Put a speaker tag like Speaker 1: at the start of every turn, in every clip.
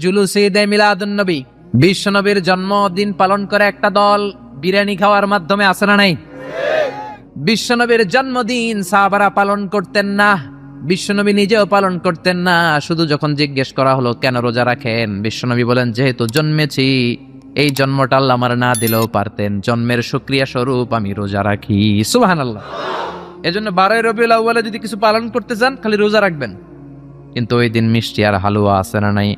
Speaker 1: জুলুসে ঈদে মিলাদুন নবী, বিশ্ব নবীর জন্মদিন পালন করে একটা দল বিরিয়ানি খাওয়ার মাধ্যমে আসে না নাই? বিশ্ব নবীর জন্মদিন সাহাবারা পালন করতেন না, বিশ্বনবী নিজেও পালন করতেন না। শুধু যখন জিজ্ঞেস করা হলো কেন রোজা রাখেন, বিশ্বনবী বলেন যেহেতু জন্মেছি, এই জন্মটা আল্লাহ আমার না দিলেও পারতেন, জন্মের শুকরিয়া স্বরূপ আমি রোজা রাখি। সুবহানাল্লাহ। এজন্য 12 রবিউল আউয়ালে যদি কিছু পালন করতে চান খালি রোজা রাখবেন, কিন্তু ওই দিন মিষ্টি আর হালুয়া আছে না নাই?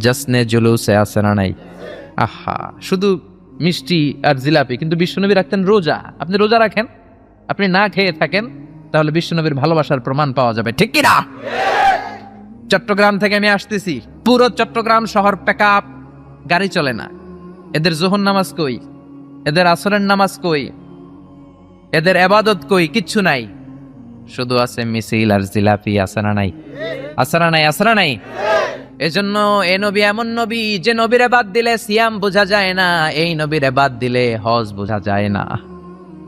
Speaker 1: জশ্নে জুলুসে আছে না নাই? আহা, শুধু মিষ্টি আর জিলাপি, কিন্তু বিশ্বনবী রাখতেন রোজা। আপনি রোজা রাখেন, আপনি না খেয়ে থাকেন, তাহলে বিশ্বনবীর ভালোবাসার প্রমাণ পাওয়া যাবে, ঠিক কিনা? চট্টগ্রাম থেকে আমি আসতেছি, পুরো চট্টগ্রাম শহর প্যাকআপ, গাড়ি চলে না। এদের যোহর নামাজ কই, এদের আসরের নামাজ কই, এদের ইবাদত কই? কিচ্ছু নাই, শুধু আছে মিছিল আর জিলাপি। আছে না নাই? আছে না নাই? আছে না নাই? এজন্য এই নবী এমন নবী যে নবীরে বাদ দিলে সিয়াম বোঝা যায় না, এই নবীরে বাদ দিলে হজ বোঝা যায় না।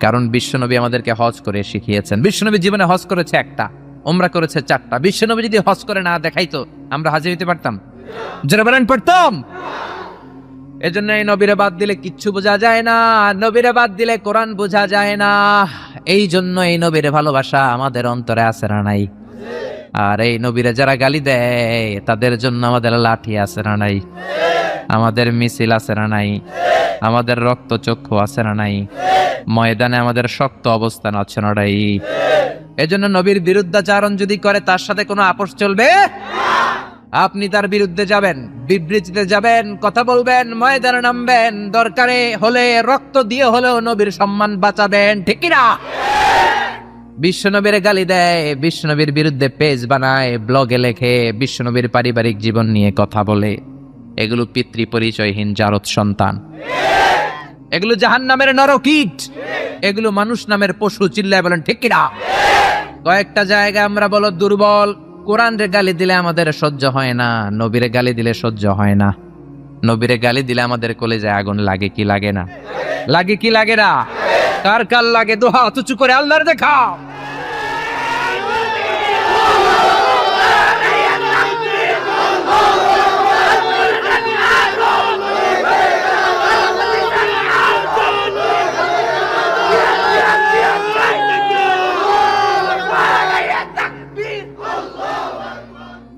Speaker 1: কারণ বিশ্বনবী আমাদেরকে হজ করে শিখিয়েছেন। বিশ্বনবী জীবনে হজ করেছে একটা, উমরা করেছে 4টা। বিশ্বনবী যদি হজ করে না দেখাইতো, আমরা হাজির হইতে পারতাম? যারা বলেন পারতাম? এজন্য এই নবীরে বাদ দিলে কিচ্ছু বোঝা যায় না, নবীরে বাদ দিলে কোরআন বোঝা যায় না। এই জন্য এই নবীরে ভালোবাসা আমাদের অন্তরে আছে না নাই? আর এই নবীরে যারা গালি দেয় তাদের জন্য আমাদের লাঠি আছে না নাই? আমাদের মিছিল আছে না নাই? আমাদের রক্ত চক্ষু আছে না নাই? ময়দানে আমাদের শক্ত অবস্থান আছে না নাই? এজন্য নবীর বিরুদ্ধাচারণ যদি করে তার সাথে কোনো আপোষ চলবে? আপনি তার বিরুদ্ধে যাবেন, বিবৃতিতে যাবেন, কথা বলবেন, ময়দানে নামবেন, দরকারে হলে রক্ত দিয়ে হলেও নবীর সম্মান বাঁচাবেন, ঠিক কিনা? বিশ্বনবীর গালি দেয়, বিশ্বনবীর বিরুদ্ধে পেজ বানায়, ব্লগে লেখে, বিশ্বনবীর পারিবারিক জীবন নিয়ে কথা বলে, এগুলো পিতৃ পরিচয়হীন জারদ সন্তান, এগুলো জাহান্নামের নরকীট, এগুলো মানুষ নামের পশু। চিল্লায় বলেন ঠিক কিনা? কয়েকটা জায়গায় আমরা বলো দুর্বল। কোরআনের গালি দিলে আমাদের সহ্য হয় না, নবীরে গালি দিলে সহ্য হয় না। নবীরে গালি দিলে আমাদের কলিজায় আগুন লাগে কি লাগে না? লাগে কি লাগে না? কার কার লাগে? দোহা উঁচু করে আল্লাহর দেখাও।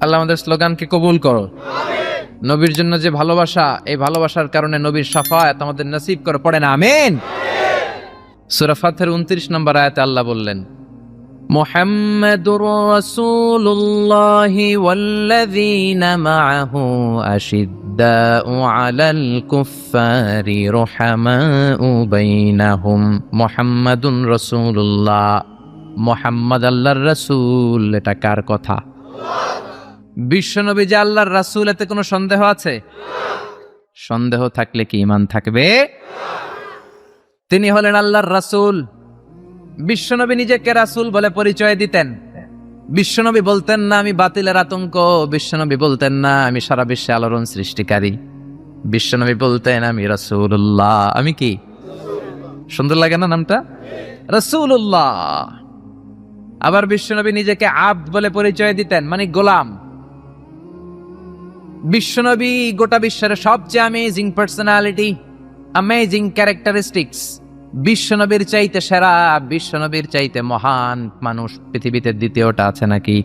Speaker 1: আল্লাহ আমাদের স্লোগানকে কবুল করো। নবীর জন্য যে ভালোবাসা, এই ভালোবাসার কারণে নবীর শাফায়াত আমাদের নসিব করে, পড়ে না আমিন? সূরা ফাতিহার 29 নম্বর আয়াতে আল্লাহ বললেন, মুহাম্মাদুর রাসূলুল্লাহি ওয়াল্লাযীনা মাআহু আশিদ্দাউ আলাল কুফফারি রুহামাউ বাইনাহুম। মুহাম্মাদুর রাসূলুল্লাহ, মুহাম্মদ আল্লাহর রাসূল। এটা কার কথা? বিশ্বনবী যে আল্লাহর রাসূল, এতে কোনো সন্দেহ আছে? সন্দেহ থাকলে কি ঈমান থাকবে? তিনি হলেন আল্লাহর রাসূল। বিশ্বনবী নিজেকে রাসূল বলে পরিচয় দিতেন। বিশ্বনবী বলতেন না আমি বাতিলের আতঙ্ক, বিশ্বনবী বলতেন না আমি সারা বিশ্বে আলোড়ন সৃষ্টিকারী, বিশ্বনবী বলতেন আমি রাসূলুল্লাহ। আমি কি? সুন্দর লাগে না নামটা? রাসূলুল্লাহ। আবার বিশ্বনবী নিজেকে আব্দ বলে পরিচয় দিতেন, মানে গোলাম। বিশ্বনবী গোটা বিশ্বের সবচেয়ে অ্যামেজিং পার্সোনালিটি, অ্যামেজিং ক্যারেক্টারিস্টিক্স। বিশ্বনবীর চাইতে সেরা, বিশ্বনবীর চাইতে মহান মানুষ পৃথিবীতে দ্বিতীয়টা আছে নাকি?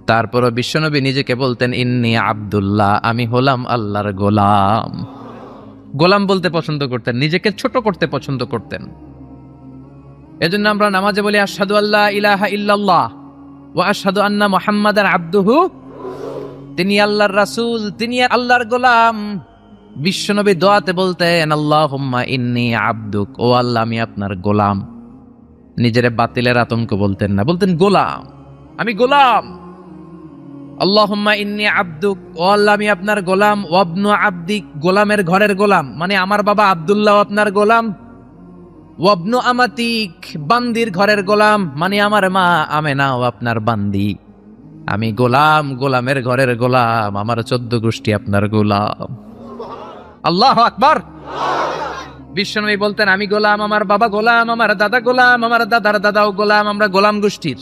Speaker 1: তারপরও বিশ্বনবী নিজেকে বলতেন ইন্নী আব্দুল্লাহ, আমি হলাম আল্লাহর গোলাম। গোলাম বলতে পছন্দ করতেন, নিজেকে ছোট করতে পছন্দ করতেন। এজন্য আমরা নামাজে বলি আশহাদু আল্লা ইলাহা ইল্লাল্লাহ ওয়া আশহাদু আন্না মুহাম্মাদান আবদুহু। তিনি আল্লাহর রাসূল, তিনি আল্লাহর গোলাম। বিশ্বনবী দোয়াতে বলতেন আল্লাহুম্মা ইন্নী আবদুক, ও আল্লাহ আমি আপনার গোলাম। নিজেরে বাতিলের আতঙ্ক বলতেন না, বলতেন গোলাম, আমি গোলাম। আল্লাহুম্মা ইন্নী আবদুক, ও আল্লাহ আমি আপনার গোলাম। ওয়াবনু আবদিক, গোলামের ঘরের গোলাম, মানে আমার বাবা আব্দুল্লাহ আপনার গোলাম। ওয়াবনু আমাতিক, বান্দির ঘরের গোলাম, মানে আমার মা আমেনাও আপনার বান্দি। আমি গোলাম, গোলামের ঘরের গোলাম, আমার 14 গোষ্ঠী আপনার গোলাম। আল্লাহু আকবার। বিশ্বনবী বলতেন আমি গোলাম, আমার বাবা গোলাম, আমার দাদা গোলাম, আমার দাদার দাদাও গোলাম, আমরা গোলাম গোষ্ঠীর।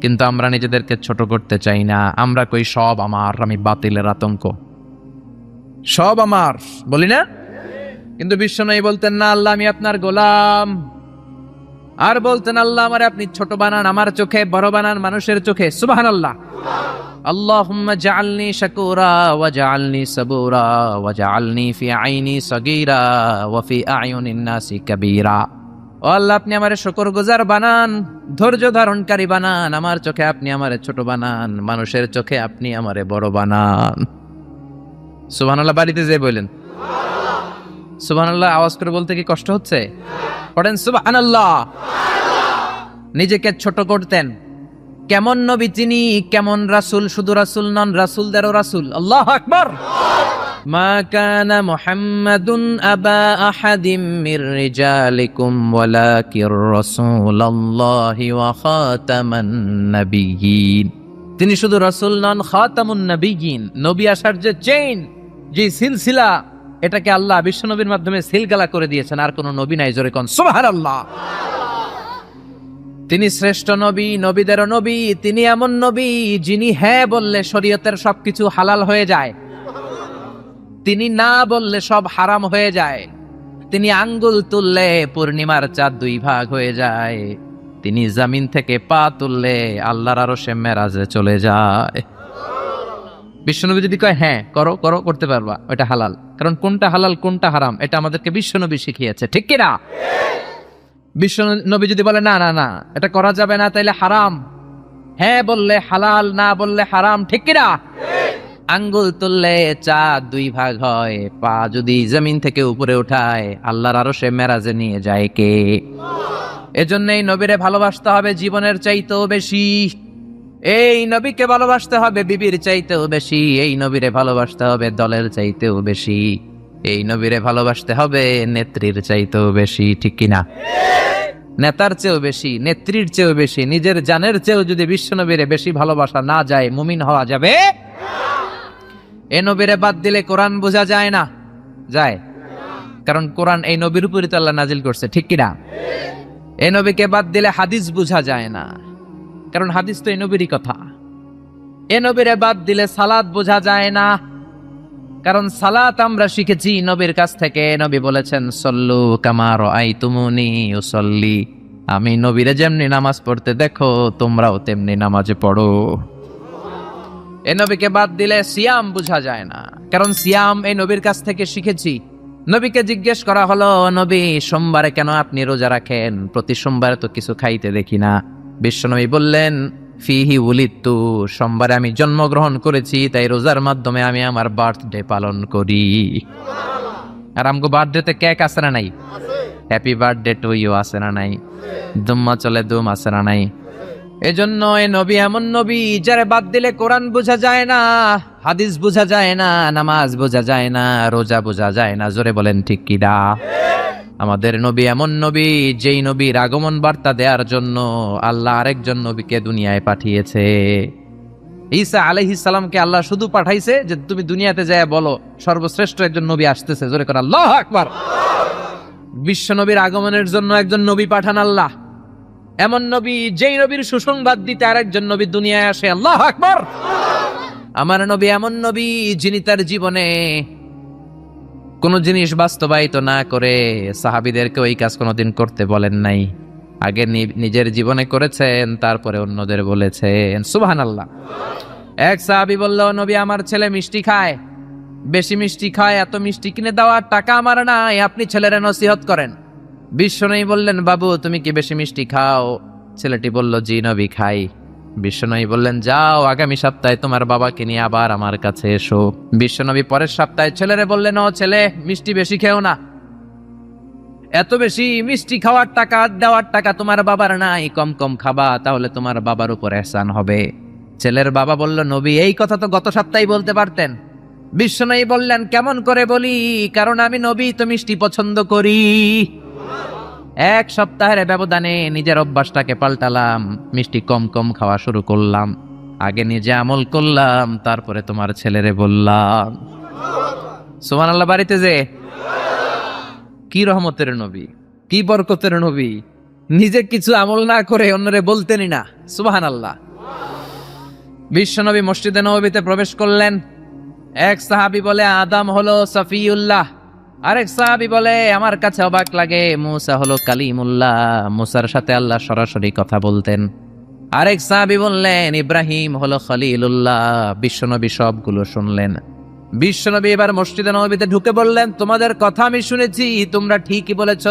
Speaker 1: কিন্তু আমরা নিজেদেরকে ছোট করতে চাই না, আমরা কই সব আমার, আমি বাতিলের আতঙ্ক। সব আমার, বলি না? কিন্তু বিশ্বনবী বলতেন না আল্লাহ আমি আপনার গোলাম, আর বলতেন আল্লাহ আমারে আপনি ছোট বানান আমার চোখে, বড় বানান মানুষের চোখে। সুবহানাল্লাহ। আল্লাহুম্মা জাআলনি শাকুরা ওয়া জাআলনি সাবুরা ওয়া জাআলনি ফি আইনি সাগীরা ওয়া ফি আয়ুনিন নাসি কাবীরা। ও আল্লাহ আপনি আমারে শুকরগুজার বানান, ধৈর্য ধারণকারী বানান, আমার চোখে আপনি আমারে ছোট বানান, মানুষের চোখে আপনি আমারে বড় বানান। সুবহানাল্লাহ। বাড়িতে যেয়ে বলেন সুবহানাল্লাহ। আওয়াজ করে বলতে কি কষ্ট হচ্ছে? পড়েন সুবহানাল্লাহ। নিজেকে ছোট করতেন। কেমন নবী তিনি, কেমন রাসূল, শুধু রাসূল নন, রাসূলদেরও রাসূল। আল্লাহু আকবার। মা কানা মুহাম্মাদুন আবা আহাদিম মির রিজালিকুম ওয়ালাকির রাসূলুল্লাহি ওয়া খাতামান নাবিয়্যিন। তিনি শুধু রাসূল নন, খাতামুন নাবিয়্যিন। নবী আসার যে চেইন, যে সিলসিলা, এটাকে আল্লাহ বিশ্বনবীর মাধ্যমে সিলগালা করে দিয়েছেন। আর কোন নবী নাই, জোরে কোন সুবহানাল্লাহ। তিনি শ্রেষ্ঠ নবী, নবীদেরও নবী। তিনি এমন নবী যিনি হ্যাঁ বললে শরীয়তের সবকিছু হালাল হয়ে যায়, তিনি না বললে সব হারাম হয়ে যায়। তিনি আঙ্গুল তুললে পূর্ণিমার চাঁদ দুই ভাগ হয়ে যায়। তিনি জমিন থেকে পা তুললে আল্লাহর আরশে মেরাজে চলে যায়। বিশ্বনবী যদি কয় হ্যাঁ করো করো, করতে পারবা, ওটা হালাল। কারণ কোনটা হালাল কোনটা হারাম এটা আমাদেরকে বিশ্বনবী শিখিয়েছে, ঠিক কি না? বিশ্বনবী যদি বলে না না না এটা করা যাবে না, তাইলে হারাম। হ্যাঁ বললে হালাল, না বললে হারাম, ঠিক কি না? আঙ্গুল তুললে চাঁদ দুই ভাগ হয়, পা যদি জমিন থেকে উপরে উঠায় আল্লাহর আরশে মেরাজে নিয়ে যায় কে? এজন্যই নবীরে ভালোবাসতে হবে জীবনের চাইতেও বেশি। এই নবীকে ভালোবাসতে হবে বিবির চাইতেও বেশি। এই নবীরে ভালোবাসতে হবে দলের চাইতেও বেশি। এই নবীরে ভালোবাসতে হবে নেত্রীর চাইতেও বেশি, ঠিক কিনা? নেতার চেয়েও বেশি, নেত্রীর চেয়েও বেশি, নিজের জানের চেয়েও যদি বিশ্বনবীরে বেশি ভালোবাসা না যায়, মুমিন হওয়া যাবে? এ নবীরে বাদ দিলে কোরআন বোঝা যায় না, যায়? কারণ কোরআন এই নবীর উপরই তো আল্লাহ নাজিল করছে, ঠিক কিনা? এই নবীকে বাদ দিলে হাদিস বোঝা যায় না, কারণ হাদিস তো এই নবীরই কথা। এ নবীরে বাদ দিলে সালাত বোঝা যায় না, কারণ সালাত আমরা শিখেছি নবীর কাছ থেকে। নবী বলেছেন সল্লু কামা রাআইতুমুনি উসাল্লি। আমি নবীরে যেমনি নামাজ পড়তে দেখো তোমরাও তেমনি নামাজে পড়ো। এ নবীকে বাদ দিলে সিয়াম বোঝা যায় না, কারণ সিয়াম এই নবীর কাছ থেকে শিখেছি। নবীকে জিজ্ঞেস করা হলো নবী সোমবারে কেন আপনি রোজা রাখেন? প্রতি সোমবারে তো কিছু খাইতে দেখি না। বিশ্বনবী বললেন ফিহি উলিদতু, সোমবারে আমি জন্মগ্রহণ করেছি, তাই রোজার মাধ্যমে আমি আমার বার্থডে পালন করি। আর আমগো বার্থডেতে কেক আছে না নাই? হ্যাপি বার্থডে টু ইউ আছে না নাই? দুম্মা চলে দুম আছে না নাই? এজন্য এই নবী এমন নবী যারে বাদ দিলে কোরআন বোঝা যায় না, হাদিস বোঝা যায় না, নামাজ বোঝা যায় না, রোজা বোঝা যায় না। জোরে বলেন ঠিক কি না? আমাদের নবী এমন নবী যেই নবীর আগমন বার্তা দেওয়ার জন্য আল্লাহ আরেকজন নবীকে দুনিয়ায় পাঠিয়েছে। ঈসা আলাইহিস সালামকে আল্লাহ শুধু পাঠাইছে যে তুমি দুনিয়াতে যায় বলো সর্বশ্রেষ্ঠ একজন নবী আসতেছে। জোরে করে আল্লাহু আকবার। বিশ্ব নবীর আগমনের জন্য একজন নবী পাঠান আল্লাহ, এমন নবী যেই নবীর সুসংবাদ দিতে আরেকজন নবী দুনিয়ায় আসে। আল্লাহু আকবার। আমার নবী এমন নবী যিনি তার জীবনে কোন জিনিস বাস্তবায়িত না করে সাহাবীদেরকে ওই কাজ কোনোদিন করতে বলেন নাই। আগে নিজের জীবনে করেছেন, তারপরে অন্যদের বলেছেন। সুবহানাল্লাহ। এক সাহাবী বলল নবী আমার ছেলে মিষ্টি খায়, বেশি মিষ্টি খায়, এত মিষ্টি কিনে দেওয়ার টাকা আমার নাই, আপনি ছেলেরে নসিহত করেন। বিশ্বনবী বললেন বাবু তুমি কি বেশি মিষ্টি খাও? ছেলেটি বলল জি নবী খাই। বিশ্বনবী বললেন যাও আগামী সপ্তাহে তোমার বাবাকে নিয়ে আবার আমার কাছে এসো। বিশ্বনবী পরের সপ্তাহে ছেলেরে বললেন ও ছেলে মিষ্টি বেশি খেও না, এত বেশি মিষ্টি খাওয়ার টাকা দেওয়ার টাকা তোমার বাবার নাই, কম কম খাবা, তাহলে তোমার বাবার উপর ইহসান হবে। ছেলের বাবা বলল নবী এই কথা তো গত সপ্তাহে বলতে পারতেন। বিশ্বনবী বললেন কেমন করে বলি, কারণ আমি নবী তো মিষ্টি পছন্দ করি। এক সপ্তাহের ব্যবধানে নিজের অভ্যাসটাকে পাল্টালাম, মিষ্টি কম কম খাওয়া শুরু করলাম। আগে নিজে আমল করলাম, তারপরে তোমার ছেলেরে বললাম। সুবহানাল্লাহ। বাড়িতে যে কি রহমতের নবী, কি বরকতের নবী, নিজে কিছু আমল না করে অন্যরে বলতেনই না। সুবহানাল্লাহ। বিশ্বনবী মসজিদে নববীতে প্রবেশ করলেন, এক সাহাবী বলে আদম হলো সফিউল্লাহ, আরেক সাহাবী বলে আমার কাছে অবাক লাগে মুসা হলো কালিমুল্লাহ, মুসার সাথে আল্লাহ সরাসরি কথা বলতেন। আরেক সাহাবী বললেন ইব্রাহিম হলো খলিলুল্লাহ। বিশ্বনবী সবগুলো শুনলেন। বিশ্বনবী এবার মসজিদে নববীতে ঢুকে বললেন, তোমাদের কথা আমি শুনেছি, তোমরা ঠিকই বলেছ।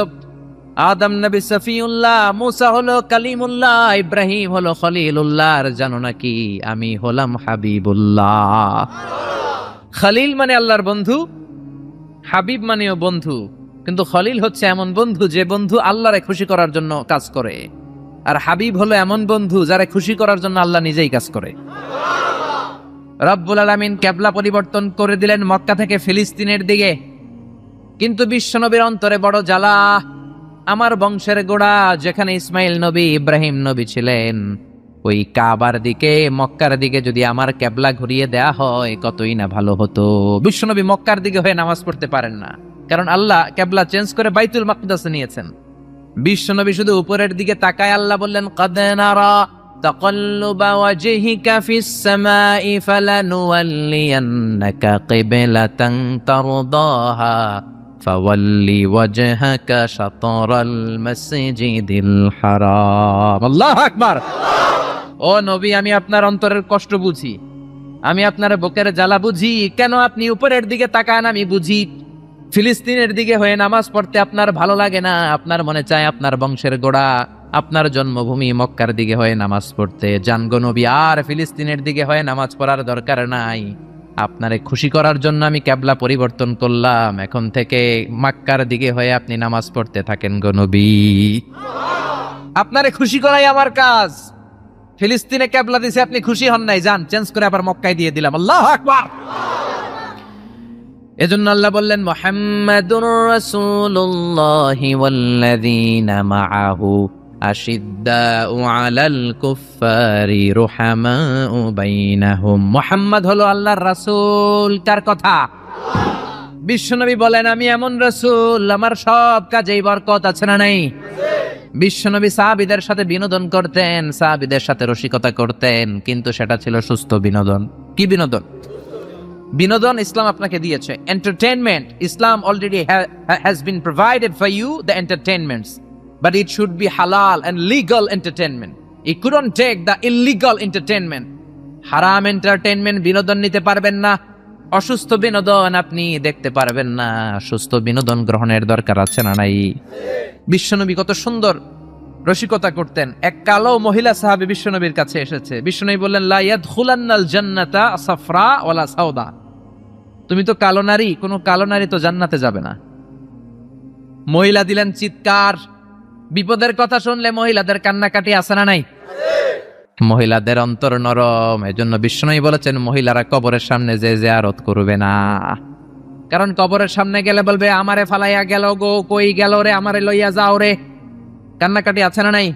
Speaker 1: আদম নবী সফিউল্লাহ, মুসা হলো কালিমুল্লাহ, ইব্রাহিম হলো খলিলুল্লাহ, আর জানো নাকি আমি হলাম হাবিবুল্লাহ। খলিল মানে আল্লাহর বন্ধু, হাবিব মানেও বন্ধু, কিন্তু খলিল হচ্ছে এমন বন্ধু যে বন্ধু আল্লাহরে খুশি করার জন্য কাজ করে, আর হাবিব হলো এমন বন্ধু যারা খুশি করার জন্য আল্লাহ নিজেই কাজ করে। রব্বুল আলামিন কিবলা পরিবর্তন করে দিলেন মক্কা থেকে ফিলিস্তিনের দিকে, কিন্তু বিশ্বনবীর অন্তরে বড় জ্বালা। আমার বংশের গোড়া যেখানে ইসমাইল নবী ইব্রাহিম নবী ছিলেন, ওই কাবার দিকে মক্কার দিকে যদি আমার কিবলা ঘুরিয়ে দেয়া হয় কতই না ভালো হতো। বিশ্বনবী মক্কার দিকে হয়ে নামাজ পড়তে পারেন না, কারণ আল্লাহ কিবলা চেঞ্জ করে বাইতুল মাকদাসে নিয়েছেন। বিশ্বনবী শুধু উপরের দিকে তাকায়, আল্লাহ বললেন কদ নারা তাকাল্লুবা ওয়াজহিকা ফিস সামাই ফালানুওয়াল্লিয়ান্নাকা কিবলাতান তারদাহা ফাওয়াল্লি ওয়াজহাকা শাতরাল মাসজিদিল হারাম। আল্লাহু আকবার। ও নবী, আমি আপনার অন্তরের কষ্ট বুঝি, আমি আপনার বুকের জ্বালা বুঝি। কেন আপনি উপরের দিকে তাকান আমি বুঝি। ফিলিস্তিনের দিকে হয়ে নামাজ পড়তে আপনার ভালো লাগে না, আপনার মনে চায় আপনার বংশের গোড়া, আপনার জন্মভূমি মক্কার দিকে হয়ে নামাজ পড়তে। জানগো নবী, আর ফিলিস্তিনের দিকে হয়ে নামাজ পড়ার দরকার নাই। আপনারে খুশি করার জন্য আমি কিবলা পরিবর্তন করলাম, এখন থেকে মক্কার দিকে হয়ে আপনি নামাজ পড়তে থাকেন গো নবী। আপনারে খুশি করাই আমার কাজ। ফিলিস্তিনে কিবলা দিছে, আপনি খুশি হন নাই, যান চেঞ্জ করে আবার মক্কায় দিয়ে দিলাম। আল্লাহু আকবার। এজন্য আল্লাহ বললেন মুহাম্মাদুর রাসূলুল্লাহি ওয়াল্লাযীনা মাআহু আশিদ্দাউ আলাল কুফফারি রুহামাউ বাইনাহুম। মুহাম্মদ হলো আল্লাহর রাসূল। কার কথা? বিশ্বনবী বলেন আমি এমন রাসূল, আমার সব কাজেই বরকত আছে না নাই? বিশ্বনবী সাহাবীদের সাথে বিনোদন করতেন, সাহাবীদের সাথে রসিকতা করতেন, কিন্তু সেটা ছিল সুস্থ বিনোদন। কি বিনোদন? বিনোদন ইসলাম আপনাকে দিয়েছে, entertainment. Islam already has been provided for you the entertainments, but it should be halal and legal entertainment. You couldn't take the illegal entertainment. হারাম এন্টারটেইনমেন্ট বিনোদন নিতে পারবেন না, অসুস্থ বিনোদন আপনি দেখতে পারবেন না। সুস্থ বিনোদন গ্রহণের দরকার আছে না নাই? বিশ্বনবী কত সুন্দর রসিকতা করতেন। এক কালো মহিলা সাহাবী বিশ্বনবীর কাছে এসেছে। বিশ্বনবী বললেন লা ইয়াদখুলান্নাল জান্নাতা সাফরা ওয়ালা সাউদা। তুমি তো কালো নারী, কোন কালো নারী তো জান্নাতে যাবে না। মহিলা দিলেন চিৎকার। বিপদের কথা শুনলে মহিলাদের কান্নাকাটি আছে না নাই? মহিলাদের অন্তর নরম, এজন্য বিশ্বনবী বলেছেন মহিলারা কবরের সামনে যে জিয়ারত করবে না, কারণ কবরের সামনে গেলে বলবে আমারে ফালাইয়া গেল গো, কই গেল রে, আমারে লইয়া যাও রে। কান্নাকাটি আছে না নাই?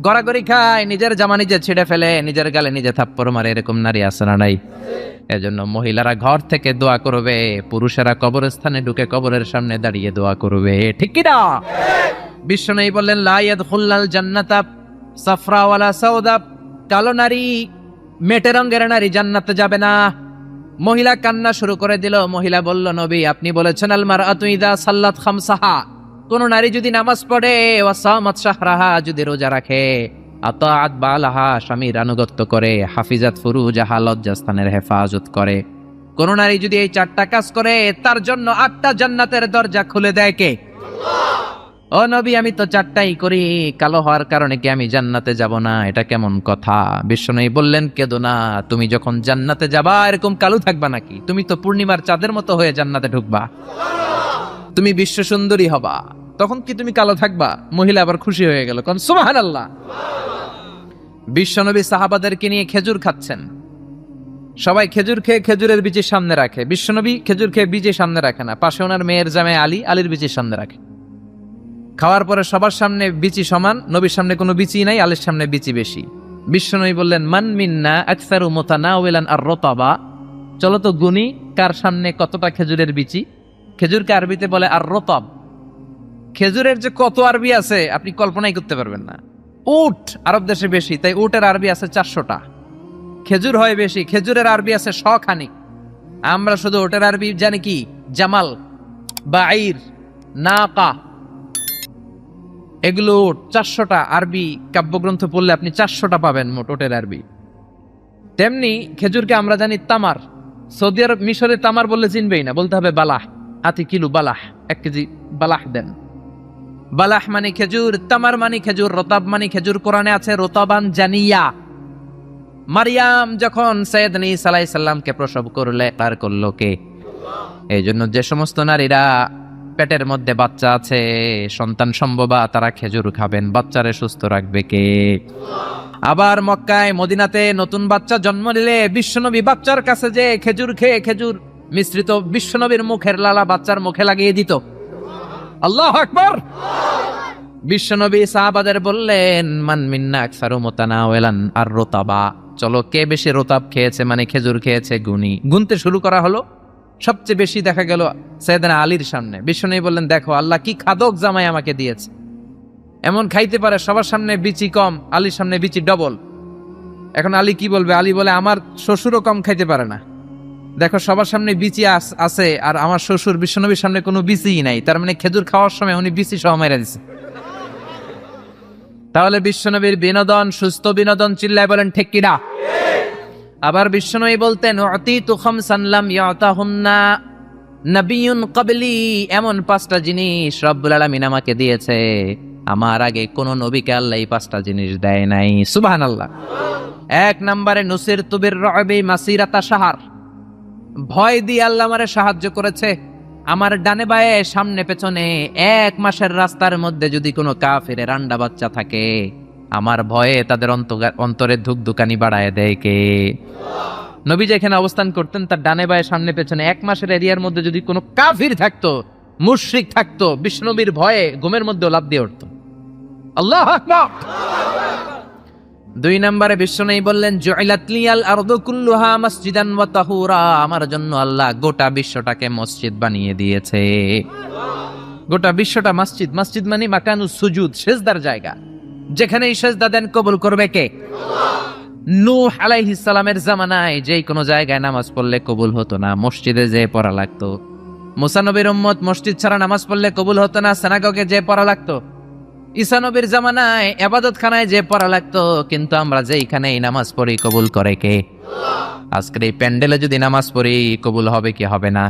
Speaker 1: গড়াগড়ি খায়, নিজের জামা নিজে ছিঁড়ে ফেলে, নিজের গালে নিজে থাপ্পড় মারে, এরকম নারী আছে না নাই? এজন্য মহিলারা ঘর থেকে দোয়া করবে, পুরুষেরা কবরস্থানে ঢুকে কবরের সামনে দাঁড়িয়ে দোয়া করবে। ঠিক কি না? বিশ্বনবী বললেন লা ইয়াদখুলুল জান্নাতা সাফরা ওয়ালা সাউদা। কালো নারী, মেটে রঙের নারী জান্নাতে যাবে না। মহিলা কান্না শুরু করে দিল। মহিলা বলল নবী আপনি বলেছেন আল মারআতু ইযা সাল্লাত খামসাহা, কোন নারী যদি নামাজ পড়ে, ওয়া সামাত শাহরাহা, যদি রোজা রাখে, আতাআত বালাহা, স্বামীর আনুগত্য করে, হাফিজাত ফুরুজাহা, লজ্জাস্থানের হেফাজত করে, কোন নারী যদি এই চারটা কাজ করে তার জন্য 8টা জান্নাতের দরজা খুলে দেয় কে? ও নবী আমি তো 4টাই করি, কালো হওয়ার কারণে কি আমি জান্নাতে যাব না? এটা কেমন কথা? বিশ্বনবী বললেন কেদো না, তুমি যখন জান্নাতে যাবা এরকম কালো থাকবা নাকি? তুমি তো পূর্ণিমার চাঁদের মতো হয়ে জান্নাতে ঢুকবা, তুমি বিশ্ব সুন্দরী হবা, তখন কি তুমি কালো থাকবা? মহিলা আবার খুশি হয়ে গেল, কোন সুবহানাল্লাহ। বিশ্বনবী সাহাবাদেরকে নিয়ে খেজুর খাচ্ছেন, সবাই খেজুর খেয়ে খেজুরের বিচি সামনে রাখে। বিশ্বনবী খেজুর খেয়ে বিচি সামনে রাখে না, পাশে ওনার মেয়ের জামাই আলী, আলীর বিচি সামনে রাখে। খাওয়ার পরে সবার সামনে বিচি সমান, নবীর সামনে কোনো বিচি নাই, আলীর সামনে বিচি বেশি। বিশ্বনবী বললেন মান মিন্না আকসারু মুতানাওয়ালান আর-রতাবা, চলো তো গুনি কার সামনে কতটা খেজুরের বিচি। খেজুরকে আরবিতে বলে আর-রতাব। খেজুরের যে কত আরবি আছে আপনি কল্পনাই করতে পারবেন না। উট আরব দেশে বেশি, তাই উটের আরবি আছে 400টা। খেজুর হয় বেশি, খেজুরের আরবি আছে 100 খানিক। আমরা শুধু ওটার আরবি জানি কি জামাল, বাঈর, নাকা, এগুলো 400টা আরবি কাব্যগ্রন্থ পড়লে আপনি 400টা পাবেন মোট ওটের আরবি। তেমনি খেজুরকে আমরা জানি তামার। সৌদি আরব মিশরে তামার বললে চিনবেই না, বলতে হবে বালাহ। আতি কিলো বালাহ, 1 কেজি বালাহ দেন। বালাহ মানে খেজুর, তামার মানে খেজুর, রতাব মানে খেজুর। কোরআনে আছে রতাবান জানিয়া। মারিয়াম যখন সৈয়দনা ঈসা আলাইহিস সালামকে প্রসব করলে, তার করলো কে? এই জন্য যে সমস্ত নারীরা পেটের মধ্যে বাচ্চা আছে, সন্তান সম্ভবা, তারা খেজুর খাবেন। বাচ্চারে সুস্থ রাখবে কে? আবার মক্কায় মদিনাতে নতুন বাচ্চা জন্ম নিলে বিশ্বনবী বাচ্চার কাছে যে খেজুর খেয়ে খেজুর মিশ্রিত বিশ্বনবীর মুখের লালা বাচ্চার মুখে লাগিয়ে দিত। আল্লাহু আকবার। বিশ্বনবী সাহাবাদের বললেন, মান মিন্না আকসারু মুতানাওয়ালান আর রতাবা, চলো কে বেশি রতাব খেয়েছে, মানে খেজুর খেয়েছে, গুনি। গুনতে শুরু করা হলো। সবচেয়ে বেশি দেখা গেল সাইয়েদনা আলীর সামনে। বিশ্বনবী বললেন, দেখো আল্লাহ কি খাদক জামাই আমাকে দিয়েছে, এমন খাইতে পারে, সবার সামনে বিচি কম, আলীর সামনে বিচি ডবল। এখন আলী কি বলবে? আলী বলে, আমার শ্বশুরও কম খাইতে পারে না, দেখো সবার সামনে বিচি আছে, আর আমার শ্বশুর বিশ্বনবীর সামনে কোনো বিচিই নাই, তার মানে খেজুর খাওয়ার সময় উনি বিচি সহ মেরে দিছে। তাহলে বিশ্বনবীর বিনোদন সুস্থ বিনোদন, চিল্লায় বলেন ঠিক কিনা? আবার বিশ্বনবী বলতেন, উতিতু খামসান লাম ইয়াতাহুন্না নাবিয়্যুন ক্বাবলি, এমন 5টা জিনিস রব্বুল আলামিন আমাকে দিয়েছে, আমার আগে কোন নবীকে আল্লাহ এই 5টা জিনিস দেয় নাই। সুবহানাল্লাহ। 1 নম্বরে নুসিরতু বির-রু'বি মাসিরাতা শাহর, ভয় দিয়ে আল্লাহ আমারে সাহায্য করেছে। আমার ডানে বায়ে সামনে পেছনে 1 মাসের রাস্তার মধ্যে যদি কোনো কাফিরের রান্ডা বাচ্চা থাকে, আমার ভয়ে তাদের অন্তরে ধুকধুকানি বাড়ায় দেয় কে? নবী যেখানে অবস্থান করতেন তার ডানে বায়ে সামনে পেছনে 1 মাসের এরিয়ার মধ্যে যদি কোনো কাফির থাকতো, মুশরিক থাকতো, বিষ্ণুনবীর ভয়ে ঘুমের মধ্যে লাফ দিয়ে উঠতো। আল্লাহু আকবার। 2 নম্বরে বিশ্বনবী বললেন, জুইলাত লিয়াল আরদু কুল্লুহা মসজিদান ওয়া তাহুরা, আমার জন্য আল্লাহ গোটা বিশ্বটাকে মসজিদ বানিয়ে দিয়েছে। গোটা বিশ্বটা মসজিদ। মসজিদ মানে মাকানুস সুজুদ, সিজদার জায়গা। যেখানেই সিজদা দেন কবুল করবে কে? নূহ আলাইহিস সালামের জামানায় যেই কোনো জায়গায় নামাজ পড়লে কবুল হতো না, মসজিদে যেয়ে পড়া লাগতো। মুসা নবীর উম্মত মসজিদ ছাড়া নামাজ পড়লে কবুল হতো না, সিনাগগে যেয়ে পড়া লাগতো। ঈসা নবীর জামানায় ইবাদতখানায় যে পড়া লাগতো, কিন্তু আমরা যেইখানেই নামাজ পড়ি কবুল করে কে? আজকের এই প্যান্ডেলে যদি নামাজ পড়ি কবুল হবে কি হবে না?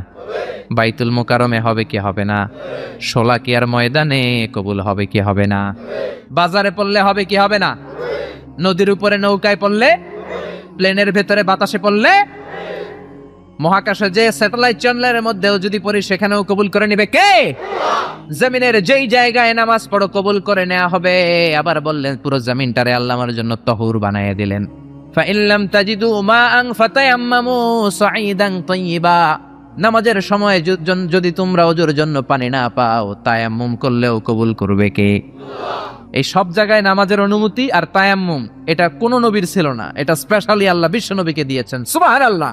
Speaker 1: বাইতুল মুকাররমে হবে কি হবে না? শোলাকিয়ার ময়দানে কবুল হবে কি হবে না? বাজারে পড়লে হবে কি হবে না? নদীর উপরে নৌকায় পড়লে, প্লেনের ভেতরে বাতাসে পড়লে, মহাকাশে যে স্যাটেলাইট চ্যানেলের মধ্যেও যদি পড়ি সেখানেও কবুল করে নিবে কে? জমিনের যেই জায়গায় নামাজ পড়ো কবুল করে নেওয়া হবে। আবার বললেন পুরো জমিনটারে আল্লাহ আমার জন্য তহুর বানায় দিলেন। ফাইন লাম তাজিদু মাআন ফাতায়াম্মামু সাঈদান তাইয়্যিবা, নামাজের সময় যদি তোমরা ওযুর জন্য পানি না পাও, তায়াম্মুম করলেও কবুল করবে কে? এই সব জায়গায় নামাজের অনুমতি আর তায়াম্মুম, এটা কোন নবীর ছিল না, এটা স্পেশালি আল্লাহ বিশ্ব নবীকে দিয়েছেন। সুবহানাল্লাহ।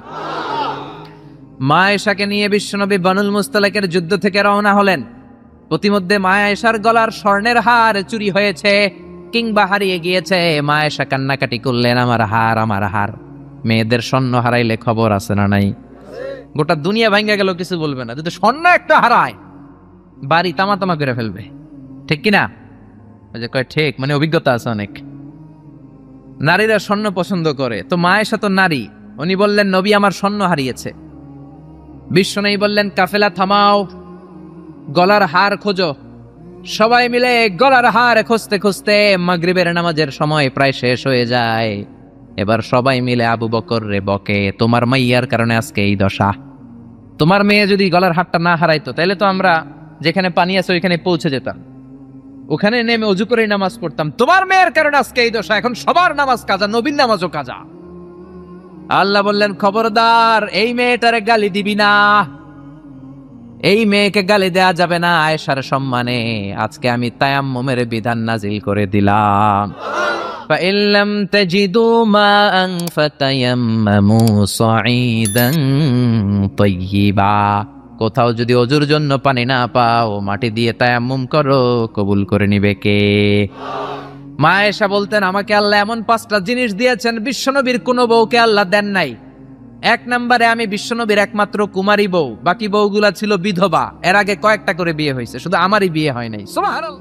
Speaker 1: মা আয়েশাকে নিয়ে বিশ্বনবী বানুল মুস্তালাকের যুদ্ধ থেকে রওনা হলেন। প্রতিমধ্যে মা আয়েশার গলার স্বর্ণের হার চুরি হয়েছে কিংবা হারিয়ে গিয়েছে। মা আয়েশা কান্নাকাটি করলেন, আমার হার, আমার হার। মেয়েদের স্বর্ণ হারাইলে খবর আছে না নাই? গোটা দুনিয়া ভাঙ্গা গেল, কিছু বলবে না। যদি স্বর্ণ একটা হারায়, বাড়ি তামা তামা করে ফেলবে, ঠিক কিনা? ওই যে কয় ঠিক, মানে অভিজ্ঞতা আছে অনেক। নারীরা স্বর্ণ পছন্দ করে, তো মা আয়েশা তো নারী, উনি বললেন নবী আমার স্বর্ণ হারিয়েছে। বিশ্বনবী বললেন কাফেলা থামাও, গলার হার খোঁজো। সবাই মিলে গলার হার খুঁজতে খুঁজতে মাগরিবের নামাজের সময় প্রায় শেষ হয়ে যায়। এবার সবাই মিলে আবু বকর রে বকে, তোমার মাইয়ার কারণে আজকে এই দশা। তোমার মেয়ে যদি গলার হারটা না হারাইতো তাহলে তো আমরা যেখানে পানি আছে ওইখানে পৌঁছে যেতাম, ওখানে নেমে অজু করে নামাজ পড়তাম। তোমার মেয়ের কারণে আজকে এই দশা, এখন সবার নামাজ কাজা, নবীর নামাজও কাজা। আল্লাহ বললেন খবরদার, এই মেয়েটারে গালি দিবি না, এই মেয়েকে গালি দেয়া যাবে না আয়েশার সম্মানে। আজকে আমি তায়াম্মুমের বিধান নাজিল করে দিলাম। فَإِن لَّمْ تَجِدُوا مَاءً فَتَيَمَّمُوا صَعِيدًا طَيِّبًا, কোথাও যদি ওযুর জন্য পানি না পাও, মাটি দিয়ে তায়াম্মুম করো, কবুল করে নিবে কে? মা আয়েশা বলতেন আমাকে আল্লাহ এমন 5টা জিনিস দিয়েছেন বিশ্বনবীর কোনো বউকে আল্লাহ দেন নাই। এক নম্বরে আমি বিশ্বনবীর একমাত্র কুমারী বউ, বাকি বউগুলা ছিল বিধবা। এর আগে কয়েকটা করে বিয়ে হয়েছে, শুধু আমারই বিয়ে হয় নাই। সুবহানাল্লাহ।